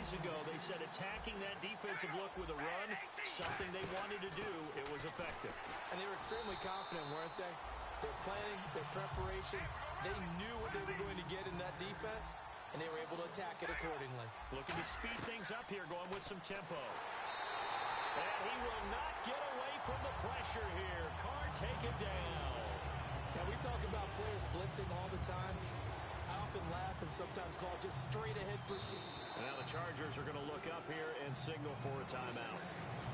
days ago, they said attacking that defensive look with a run, something they wanted to do, it was effective. And they were extremely confident, weren't they? Their planning, their preparation, they knew what they were going to get in that defense, and they were able to attack it accordingly. Looking to speed things up here, going with some tempo. And he will not get away from the pressure here. Carr taken down. Now, we talk about players blitzing all the time. I often laugh and sometimes call it just straight-ahead pursuit. Now the Chargers are going to look up here and signal for a timeout.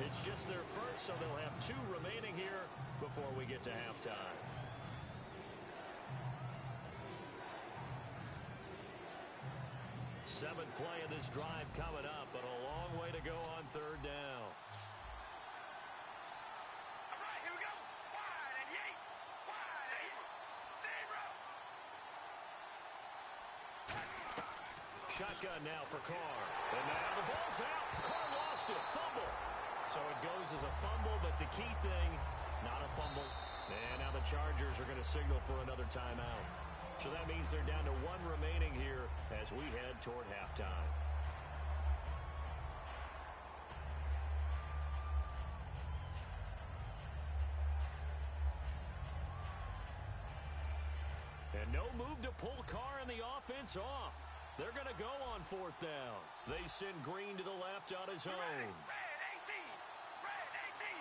It's just their first, so they'll have 2 remaining here before we get to halftime. Seventh play of this drive coming up, but a long way to go on 3rd down. Shotgun now for Carr. And now the ball's out. Carr lost it. Fumble. So it goes as a fumble, but the key thing, not a fumble. And now the Chargers are going to signal for another timeout. So that means they're down to 1 remaining here as we head toward halftime. And no move to pull Carr and the offense off. They're going to go on 4th down. They send Green to the left on his own. Red 18. Red 18.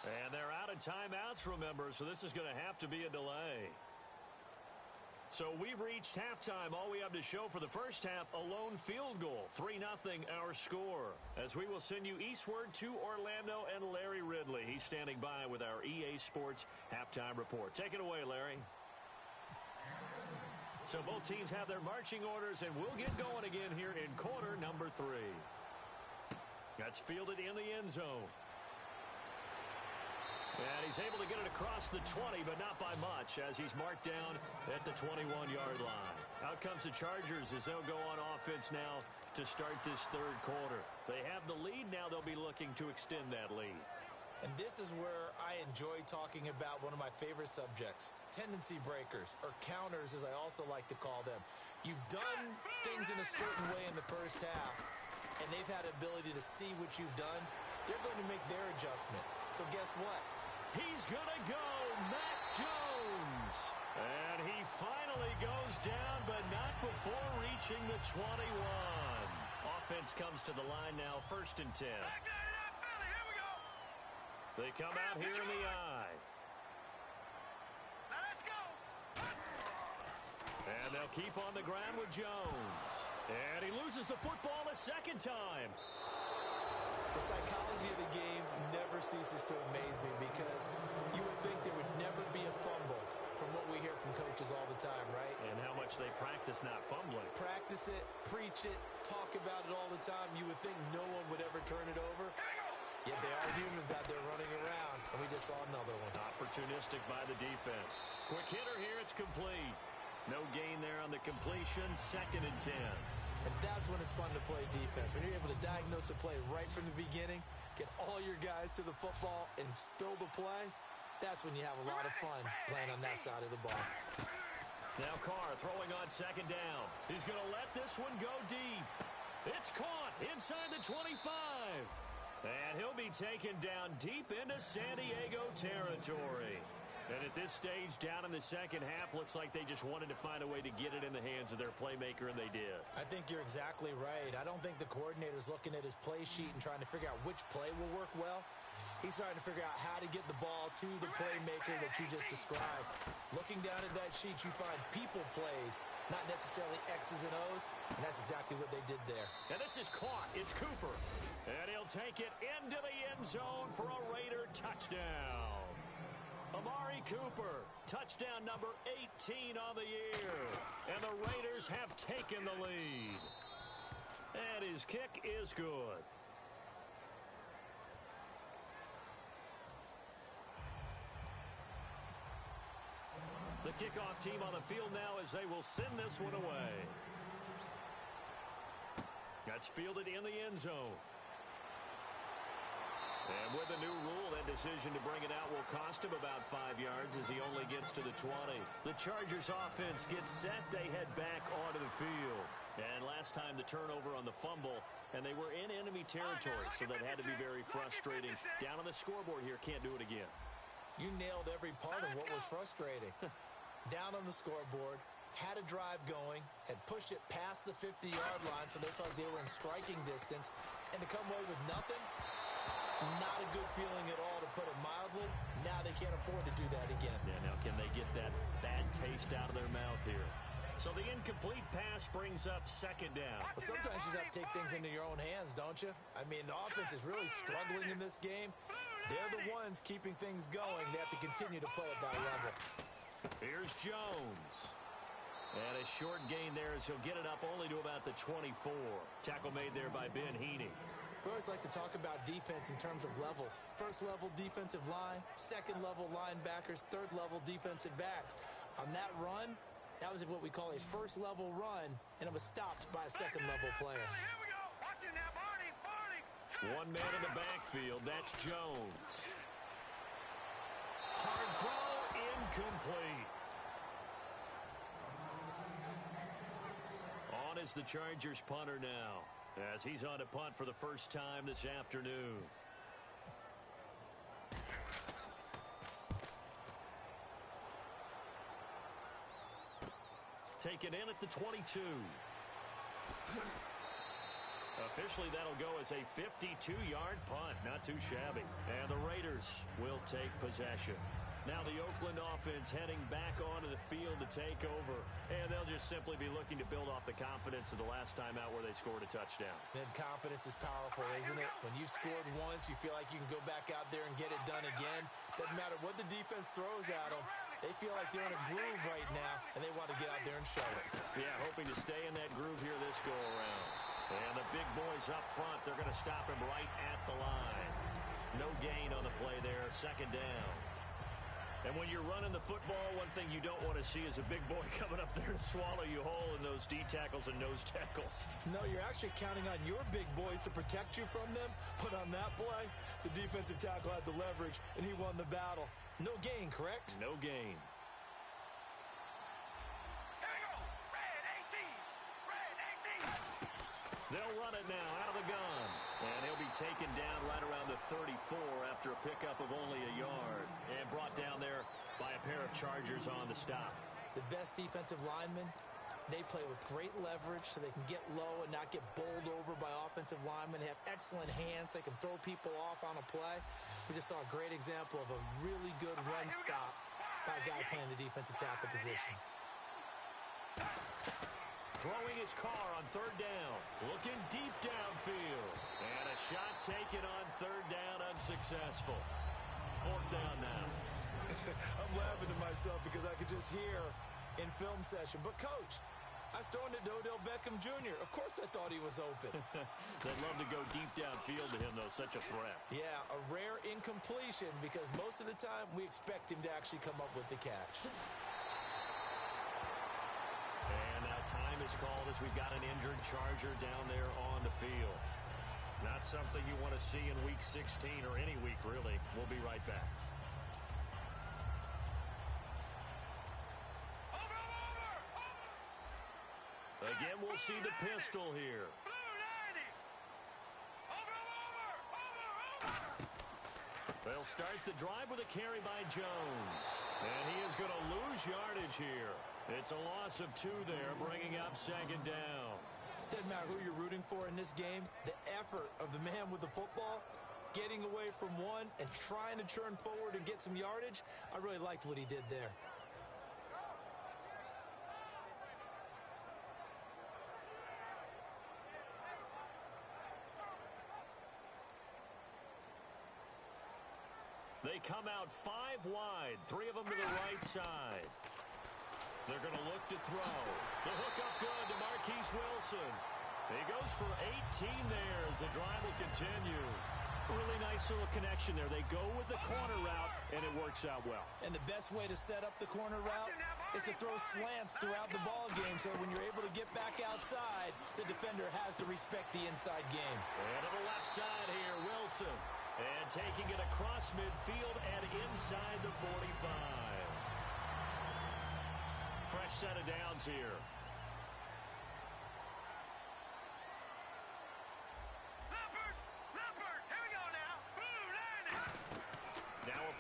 And they're out of timeouts, remember, so this is going to have to be a delay. So we've reached halftime. All we have to show for the first half, a lone field goal. 3-0 our score. As we will send you eastward to Orlando and Larry Ridley. He's standing by with our EA Sports halftime report. Take it away, Larry. So both teams have their marching orders, and we'll get going again here in quarter number 3. That's fielded in the end zone. And he's able to get it across the 20, but not by much, as he's marked down at the 21-yard line. Out comes the Chargers as they'll go on offense now to start this 3rd quarter. They have the lead. Now they'll be looking to extend that lead. And this is where I enjoy talking about one of my favorite subjects, tendency breakers, or counters as I also like to call them. You've done things in a certain way in the first half, and they've had the ability to see what you've done. They're going to make their adjustments. So guess what? He's going to go, Mac Jones. And he finally goes down, but not before reaching the 21. Offense comes to the line now, 1st and 10. They come out here in the I. Now let's go. And they'll keep on the ground with Jones. And he loses the football a 2nd time. The psychology of the game never ceases to amaze me because you would think there would never be a fumble from what we hear from coaches all the time, right? And how much they practice not fumbling. Practice it, preach it, talk about it all the time. You would think no one would ever turn it over. Yet they are humans out there running around, and we just saw another one. Opportunistic by the defense. Quick hitter here, it's complete. No gain there on the completion, 2nd and 10. And that's when it's fun to play defense. When you're able to diagnose a play right from the beginning, get all your guys to the football and spill the play, that's when you have a lot of fun playing on that side of the ball. Now Carr throwing on 2nd down. He's going to let this one go deep. It's caught inside the 25. And he'll be taken down deep into San Diego territory. And at this stage, down in the 2nd half, looks like they just wanted to find a way to get it in the hands of their playmaker, and they did. I think you're exactly right. I don't think the coordinator's looking at his play sheet and trying to figure out which play will work well. He's trying to figure out how to get the ball to the playmaker that you just described. Looking down at that sheet, you find people plays, not necessarily X's and O's, and that's exactly what they did there. And this is caught. It's Cooper. And he'll take it into the end zone for a Raider touchdown. Amari Cooper, touchdown number 18 on the year. And the Raiders have taken the lead. his kick is good. The kickoff team on the field now as they will send this one away. That's fielded in the end zone. And with the new rule, that decision to bring it out will cost him about 5 yards as he only gets to the 20. The Chargers offense gets set. They head back onto the field. And last time the turnover on the fumble, and they were in enemy territory, so that had to be very frustrating. Down on the scoreboard here, can't do it again. You nailed every part of what was frustrating. Down on the scoreboard, had a drive going, had pushed it past the 50-yard line, so they felt they were in striking distance, and to come away with nothing, not a good feeling at all, to put it mildly. Now they can't afford to do that again. Yeah, now can they get that bad taste out of their mouth here? So the incomplete pass brings up second down. Well, sometimes you just have to take things into your own hands, don't you? I mean, the offense is really struggling in this game. They're the ones keeping things going. They have to continue to play at that level. Here's Jones. And a short gain there as he'll get it up only to about the 24. Tackle made there by Ben Heaney. We always like to talk about defense in terms of levels. First level defensive line, second level linebackers, third level defensive backs. On that run, that was what we call a first level run, and it was stopped by a second level player. Here we go. Watch it now, Barney. One man in the backfield, that's Jones. Hard throw, incomplete. On is the Chargers punter now, as he's on to punt for the first time this afternoon. Taken in at the 22. Officially, that'll go as a 52-yard punt. Not too shabby. And the Raiders will take possession. Now the Oakland offense heading back onto the field to take over. And they'll just simply be looking to build off the confidence of the last time out where they scored a touchdown. And confidence is powerful, isn't it? When you've scored once, you feel like you can go back out there and get it done again. Doesn't matter what the defense throws at them. They feel like they're in a groove right now, and they want to get out there and show it. Yeah, hoping to stay in that groove here this go-around. And the big boys up front, they're going to stop him right at the line. No gain on the play there, second down. And when you're running the football, one thing you don't want to see is a big boy coming up there and swallow you whole in those D tackles and nose tackles. No, you're actually counting on your big boys to protect you from them. But on that play, the defensive tackle had the leverage, and he won the battle. No gain, correct? No gain. Here we go. Red 18. Red 18. They'll run it now out of the gun. And he'll be taken down right around the 34 after a pickup of only a yard. And brought down there by a pair of Chargers on the stop. The best defensive linemen, they play with great leverage so they can get low and not get bowled over by offensive linemen. They have excellent hands. They can throw people off on a play. We just saw a great example of a really good run stop by a guy playing the defensive tackle position. Throwing his car on third down. Looking deep downfield. And a shot taken on third down, unsuccessful. Fourth down now. I'm laughing to myself because I could just hear in film session. But, Coach, I was throwing to Odell Beckham Jr. Of course I thought he was open. They'd love to go deep downfield to him, though. Such a threat. Yeah, a rare incompletion because most of the time we expect him to actually come up with the catch. And now time is called as we've got an injured Charger down there on the field. Not something you want to see in Week 16 or any week, really. We'll be right back. Again, we'll see the pistol here. They'll start the drive with a carry by Jones. And he is going to lose yardage here. It's a loss of 2 there, bringing up second down. Doesn't matter who you're rooting for in this game. The effort of the man with the football, getting away from one and trying to churn forward and get some yardage, I really liked what he did there. They come out 5 wide, 3 of them to the right side. They're going to look to throw. The hook up good to Marquise Wilson. He goes for 18 there as the drive will continue. Really nice little connection there. They go with the corner route, and it works out well. And the best way to set up the corner route is to throw slants throughout the ball game so that when you're able to get back outside, the defender has to respect the inside game. And to the left side here, Wilson. And taking it across midfield and inside the 45. Fresh set of downs here.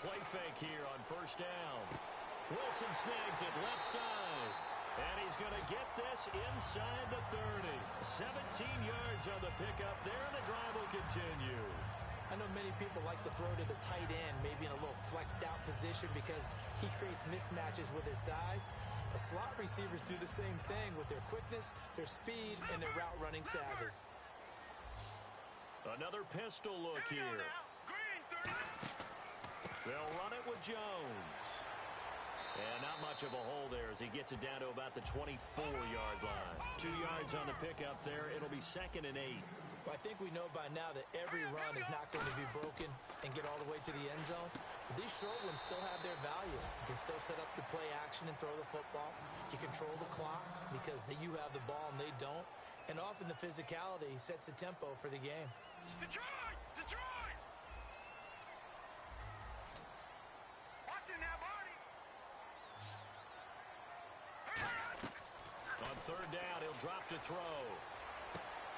Play fake here on first down. Wilson snags it left side. And he's going to get this inside the 30. 17 yards on the pickup there, and the drive will continue. I know many people like to throw to the tight end, maybe in a little flexed out position because he creates mismatches with his size. The slot receivers do the same thing with their quickness, their speed, and their route running savvy. Another pistol look here. They'll run it with Jones. And not much of a hole there as he gets it down to about the 24-yard line. 2 yards on the pickup there. It'll be 2nd and 8. Well, I think we know by now that every run is not going to be broken and get all the way to the end zone. But these short ones still have their value. You can still set up the play action and throw the football. You control the clock because you have the ball and they don't. And often the physicality sets the tempo for the game. Detroit! Detroit! Watch it now, Barney! On third down, he'll drop to throw.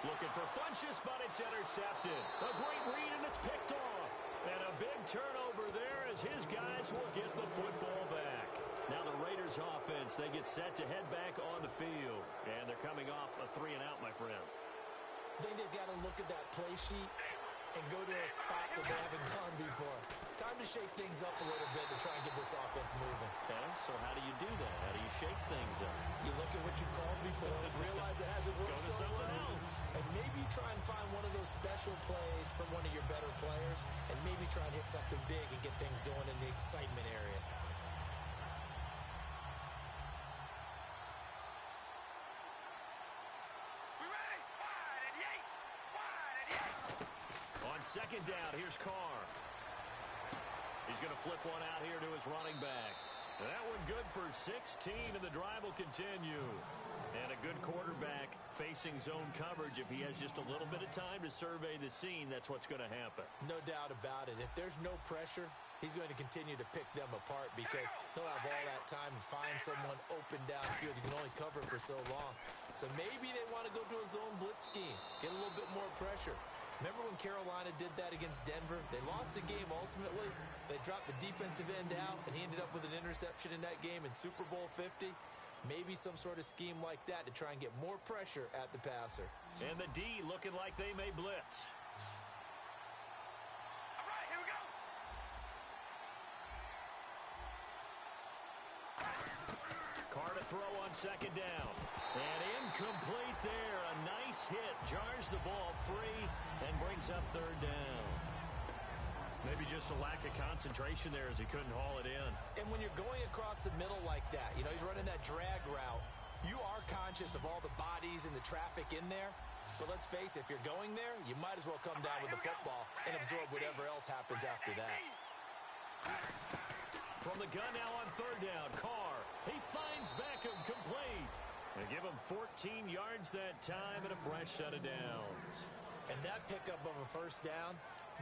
Looking for Funchess, but it's intercepted. A great read, and it's picked off. And a big turnover there as his guys will get the football back. Now the Raiders offense, they get set to head back on the field. And they're coming off a 3-and-out, my friend. I think they've got to look at that play sheet and go to a spot that they haven't gone before. Time to shake things up a little bit to try and get this offense moving. Okay, so how do you do that? How do you shake things up? You look at what you called before, realize it hasn't worked Go to so something well, else. and maybe try and find one of those special plays from one of your better players, and maybe try and hit something big and get things going in the excitement area. We ready? Wide and Yates! Wide and Yates! On second down, here's Carr. He's going to flip one out here to his running back. That one good for 16, and the drive will continue. And a good quarterback facing zone coverage. If he has just a little bit of time to survey the scene, that's what's going to happen. No doubt about it. If there's no pressure, he's going to continue to pick them apart because he'll have all that time to find someone open downfield. You can only cover for so long. So maybe they want to go to a zone blitz scheme, get a little bit more pressure. Remember when Carolina did that against Denver? They lost the game ultimately. They dropped the defensive end out, and he ended up with an interception in that game in Super Bowl 50. Maybe some sort of scheme like that to try and get more pressure at the passer. And the D looking like they may blitz. All right, here we go! Carr to throw on second down. And incomplete there. A nice hit. Jars the ball free and brings up third down. Maybe just a lack of concentration there as he couldn't haul it in. And when you're going across the middle like that, you know, he's running that drag route, you are conscious of all the bodies and the traffic in there. But let's face it, if you're going there, you might as well come down with the football and absorb whatever else happens after that. From the gun now on third down, Carr. He finds Beckham complete. They give him 14 yards that time and a fresh set of downs. And that pickup of a first down,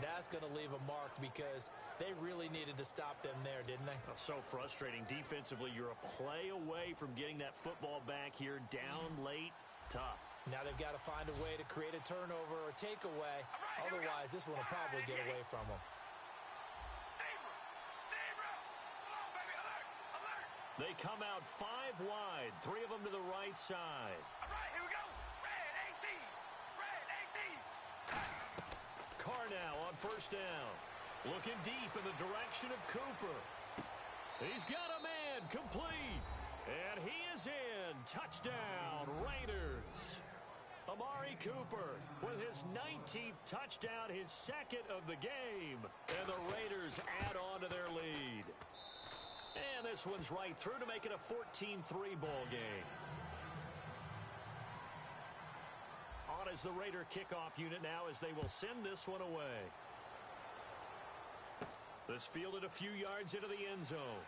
that's going to leave a mark because they really needed to stop them there, didn't they? Oh, so frustrating. Defensively, you're a play away from getting that football back here down late. Tough. Now they've got to find a way to create a turnover or takeaway. Otherwise, this one will probably get away from them. Zebra! Come on, baby, alert! Alert! They come out 5 wide, 3 of them to the right side. All right, here we go! Red 18! Red 18! Carr now on first down. Looking deep in the direction of Cooper. He's got a man complete. And he is in. Touchdown, Raiders. Amari Cooper with his 19th touchdown, his second of the game. And the Raiders add on to their lead. And this one's right through to make it a 14-3 ball game. On as the Raider kickoff unit now as they will send this one away. This fielded a few yards into the end zone.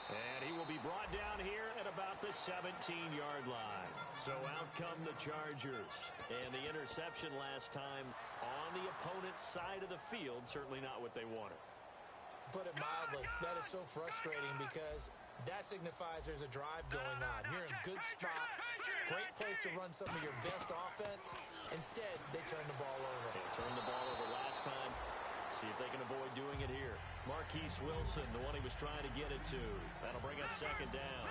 And he will be brought down here at about the 17-yard line. So out come the Chargers. And the interception last time on the opponent's side of the field, certainly not what they wanted. Put it mildly, that is so frustrating because that signifies there's a drive going on. You're in a good spot, great place to run some of your best offense. Instead, they turn the ball over. They turned the ball over last time. See if they can avoid doing it here. Marquise Wilson, the one he was trying to get it to. That'll bring up second down.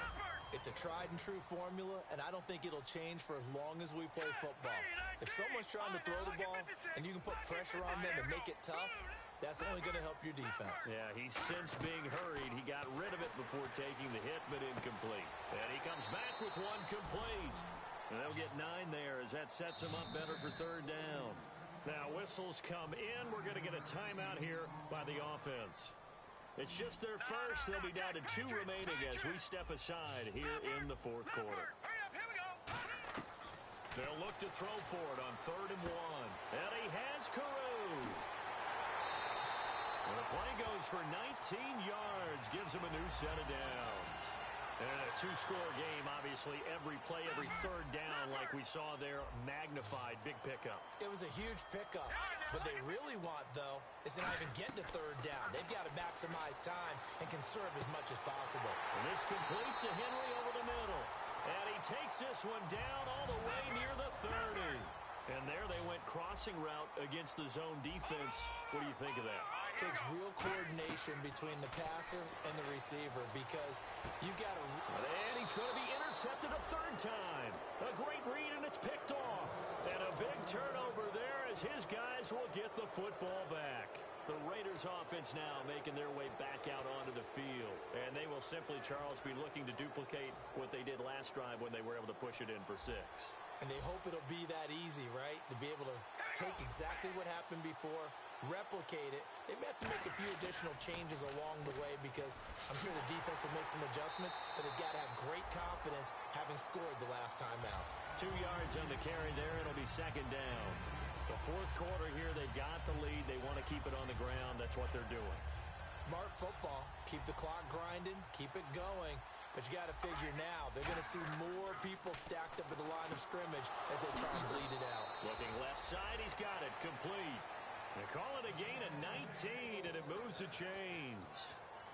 It's a tried-and-true formula, and I don't think it'll change for as long as we play football. If someone's trying to throw the ball and you can put pressure on them and make it tough, that's only going to help your defense. Yeah, he's since being hurried. He got rid of it before taking the hit, but incomplete. And he comes back with one complete. And they'll get 9 there as that sets him up better for third down. Now, whistles come in. We're going to get a timeout here by the offense. It's just their first. They'll be down to 2 remaining as we step aside here in the fourth quarter. They'll look to throw for it on 3rd and 1. And he has Carew. And the play goes for 19 yards. Gives him a new set of downs. And a 2-score game, obviously, every play, every third down, like we saw there, magnified, big pickup. It was a huge pickup. What they really want, though, is to not even get to third down. They've got to maximize time and conserve as much as possible. And this complete to Henry over the middle. And he takes this one down all the way near the 30. And there they went crossing route against the zone defense. What do you think of that? It takes real coordination between the passer and the receiver because you've got to... And he's going to be intercepted a 3rd time. A great read, and it's picked off. And a big turnover there as his guys will get the football back. The Raiders offense now making their way back out onto the field. And they will simply, Charles, be looking to duplicate what they did last drive when they were able to push it in for 6. And they hope it'll be that easy, right? To be able to take exactly what happened before, replicate it. They may have to make a few additional changes along the way because I'm sure the defense will make some adjustments, but they've got to have great confidence having scored the last time out. 2 yards on the carry there. It'll be second down. The fourth quarter here, they've got the lead. They want to keep it on the ground. That's what they're doing. Smart football. Keep the clock grinding. Keep it going. But you got to figure now, they're going to see more people stacked up at the line of scrimmage as they try and bleed it out. Looking left side, he's got it. Complete. They call it a gain of 19, and it moves the chains.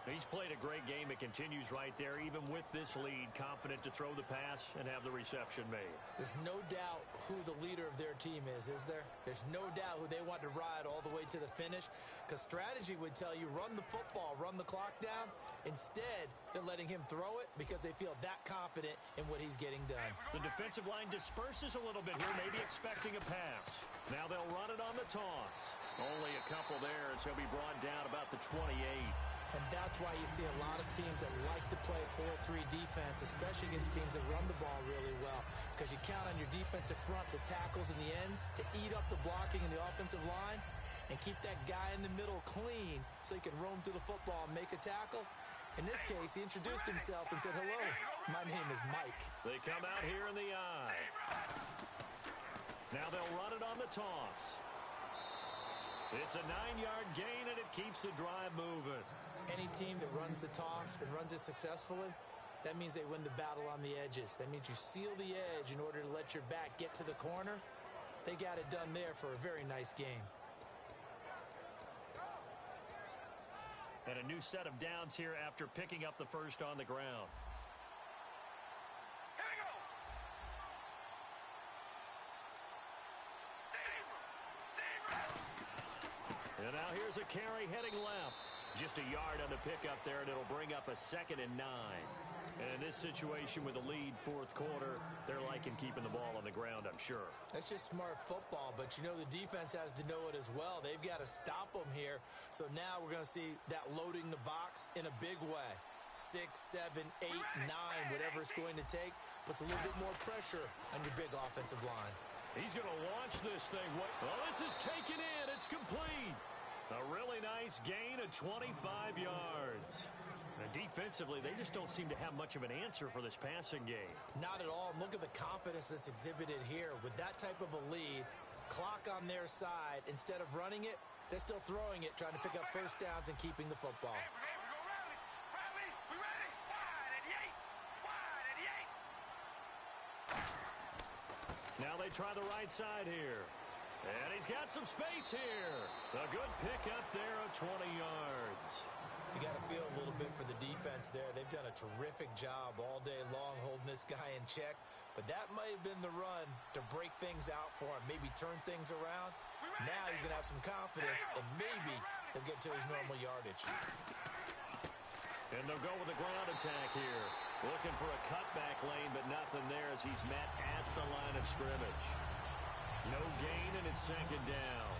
He's played a great game. It continues right there, even with this lead, confident to throw the pass and have the reception made. There's no doubt who the leader of their team is there? There's no doubt who they want to ride all the way to the finish, because strategy would tell you run the football, run the clock down. Instead, they're letting him throw it because they feel that confident in what he's getting done. The defensive line disperses a little bit here, maybe expecting a pass. Now they'll run it on the toss. Only a couple there, so he'll be brought down about the 28. And that's why you see a lot of teams that like to play 4-3 defense, especially against teams that run the ball really well, because you count on your defensive front, the tackles and the ends, to eat up the blocking in the offensive line and keep that guy in the middle clean so he can roam to the football and make a tackle. In this case, he introduced himself and said, "Hello, my name is Mike." They come out here in the eye. Now they'll run it on the toss. It's a 9-yard gain, and it keeps the drive moving. Any team that runs the toss and runs it successfully, that means they win the battle on the edges. That means you seal the edge in order to let your back get to the corner. They got it done there for a very nice game. And a new set of downs here after picking up the first on the ground. And now here's a carry heading left. Just a yard on the pickup there, and it'll bring up a 2nd and 9. And in this situation with the lead fourth quarter, they're liking keeping the ball on the ground, I'm sure. That's just smart football, but you know the defense has to know it as well. They've got to stop them here. So now we're going to see that loading the box in a big way. 6, 7, 8, 9, whatever it's going to take, puts a little bit more pressure on your big offensive line. He's going to launch this thing. Well, this is taken in. It's complete. A really nice gain of 25 yards. Defensively, they just don't seem to have much of an answer for this passing game. Not at all. Look at the confidence that's exhibited here. With that type of a lead, clock on their side, instead of running it, they're still throwing it, trying to pick up first downs and keeping the football. Hey, we go rally. Rally, we ready? Wide at the 8. Wide at the 8. Now they try the right side here. And he's got some space here. A good pickup there of 20 yards. You got to feel a little bit for the defense there. They've done a terrific job all day long holding this guy in check. But that might have been the run to break things out for him, maybe turn things around. Now he's going to have some confidence, and maybe he'll get to his normal yardage. And they'll go with a ground attack here. Looking for a cutback lane, but nothing there as he's met at the line of scrimmage. No gain, and it's second down.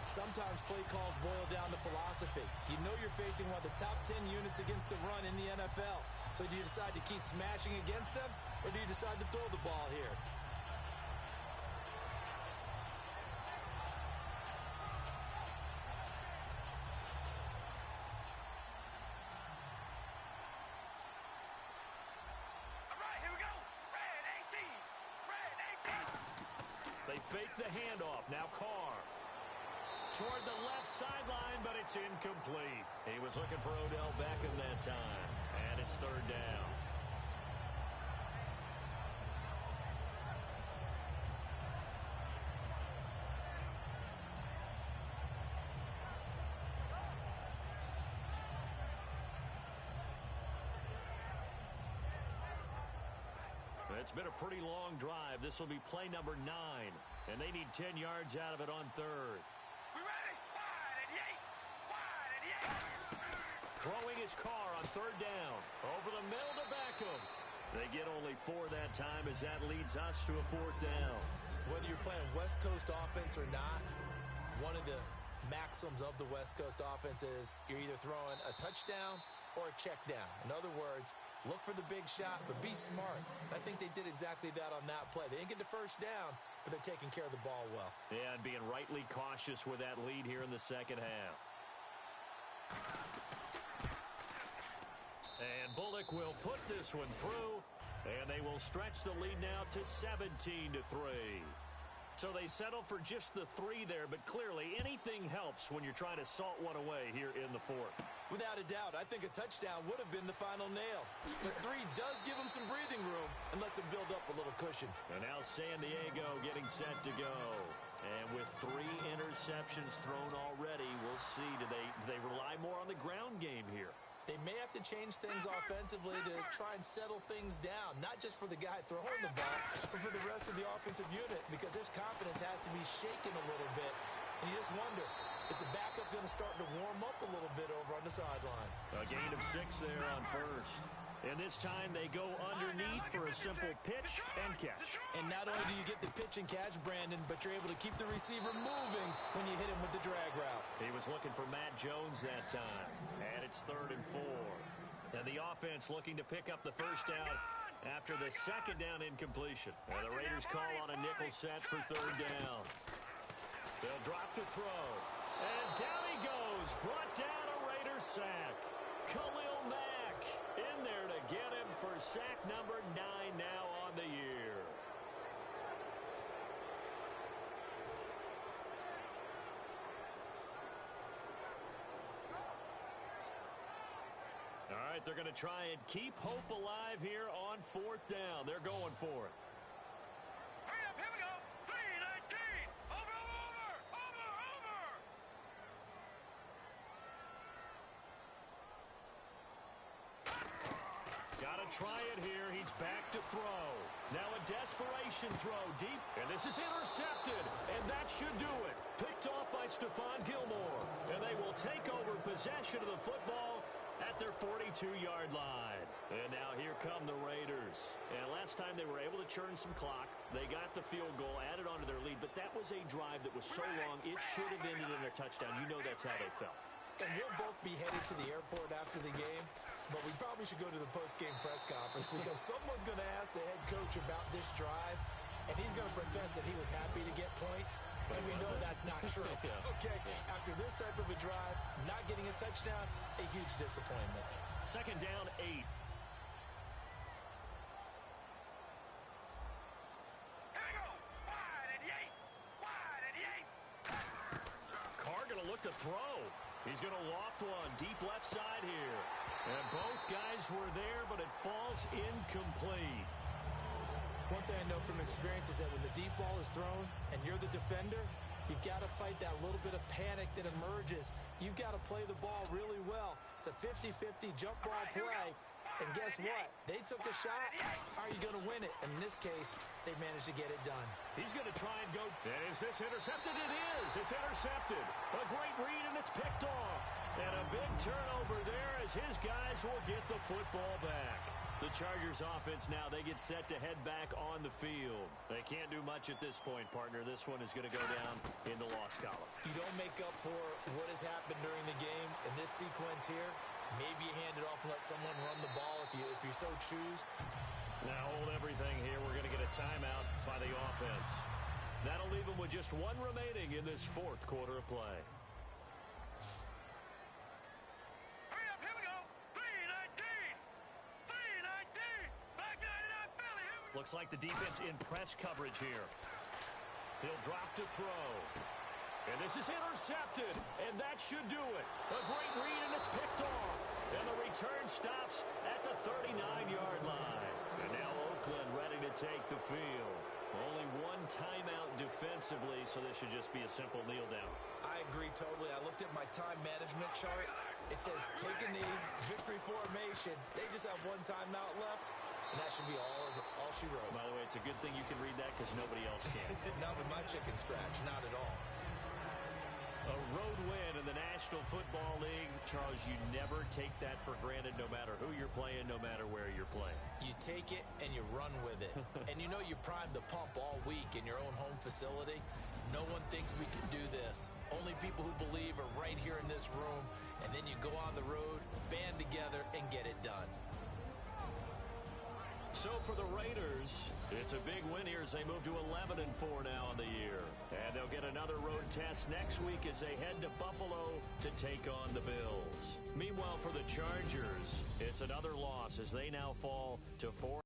Sometimes play calls boil down to philosophy. You know you're facing one of the top 10 units against the run in the NFL. So do you decide to keep smashing against them, or do you decide to throw the ball here? All right, here we go. Red 18. Red 18. They fake the handoff. Now Carr. Toward the left sideline, but it's incomplete. He was looking for Odell Beckham that time. And it's third down. It's been a pretty long drive. This will be play number 9. And they need 10 yards out of it on third. We ready? Wide at the 8. Wide at the 8. Throwing his car on third down. Over the middle to Beckham. They get only 4 that time as that leads us to a fourth down. Whether you're playing West Coast offense or not, one of the maxims of the West Coast offense is you're either throwing a touchdown or a check down. In other words, look for the big shot, but be smart. I think they did exactly that on that play. They didn't get the first down, but they're taking care of the ball well. Yeah, and being rightly cautious with that lead here in the second half. And Bullock will put this one through, and they will stretch the lead now to 17-3. So they settle for just the 3 there, but clearly anything helps when you're trying to salt one away here in the fourth. Without a doubt, I think a touchdown would have been the final nail. The 3 does give them some breathing room and lets them build up a little cushion. And now San Diego getting set to go. And with 3 interceptions thrown already, we'll see. Do they rely more on the ground game here? They may have to change things offensively to try and settle things down, not just for the guy throwing the ball, but for the rest of the offensive unit, because their confidence has to be shaken a little bit. And you just wonder, is the backup going to start to warm up a little bit over on the sideline? A gain of 6 there on first. And this time they go underneath for a simple pitch and catch. And not only do you get the pitch and catch, Brandon, but you're able to keep the receiver moving when you hit him with the drag route. He was looking for Matt Jones that time. And it's 3rd and 4. And the offense looking to pick up the first down after the second down incompletion. And the Raiders call on a nickel set for 3rd down. They'll drop to throw. And down he goes. Brought down a Raiders sack. Khalil Mack in there to get him for sack number 9 now on the year. All right, they're going to try and keep hope alive here on 4th down. They're going for it. Hurry up, here we go. 3-19. Over. Gotta try it here. He's back to throw. Now a desperation throw deep, and this is intercepted, and that should do it. Picked off by Stephon Gilmore, and they will take over possession of the football at their 42-yard line. And now here come the Raiders. And last time they were able to churn some clock. They got the field goal, added on to their lead, but that was a drive that was so long, it should have ended in a touchdown. You know that's how they felt. And we'll both be headed to the airport after the game, but we probably should go to the post-game press conference because someone's going to ask the head coach about this drive, and he's going to profess that he was happy to get points, and we know that's not true. Yeah. Okay, after this type of a drive, not getting a touchdown, a huge disappointment. Second down, 8. Here we go. Wide at the 8. Wide at the 8. Carr going to look to throw. He's going to loft one deep left side here. And both guys were there, but it falls incomplete. One thing I know from experience is that when the deep ball is thrown and you're the defender, you've got to fight that little bit of panic that emerges. You've got to play the ball really well. It's a 50-50 jump ball play. And guess what? They took a shot. Are you going to win it? And in this case, they managed to get it done. He's going to try and go. And is this intercepted? It is. It's intercepted. A great read, and it's picked off. And a big turnover there as his guys will get the football back. The Chargers offense now, they get set to head back on the field. They can't do much at this point, partner. This one is going to go down in the loss column. You don't make up for what has happened during the game in this sequence here. Maybe you hand it off and let someone run the ball if you so choose. Now hold everything here. We're going to get a timeout by the offense. That'll leave them with just one remaining in this fourth quarter of play. Hurry up, here we go. 3-19. 3-19. Back 99 Philly. Here we go. Looks like the defense in press coverage here. He'll drop to throw. And this is intercepted, and that should do it. A great read, and it's picked off. And the return stops at the 39-yard line. And now Oakland ready to take the field. Only one timeout defensively, so this should just be a simple kneel down. I agree totally. I looked at my time management chart. It says take a knee, victory formation. They just have one timeout left, and that should be all she wrote. By the way, it's a good thing you can read that because nobody else can. Not with my chicken scratch, not at all. A road win in the National Football League. Charles, you never take that for granted no matter who you're playing, no matter where you're playing. You take it and you run with it. And you know you primed the pump all week in your own home facility. No one thinks we can do this. Only people who believe are right here in this room. And then you go on the road, band together, and get it done. So for the Raiders, it's a big win here as they move to 11-4 now on the year. And they'll get another road test next week as they head to Buffalo to take on the Bills. Meanwhile, for the Chargers, it's another loss as they now fall to 4.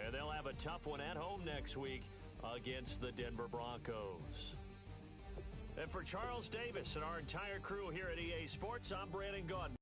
And they'll have a tough one at home next week against the Denver Broncos. And for Charles Davis and our entire crew here at EA Sports, I'm Brandon Gaudin.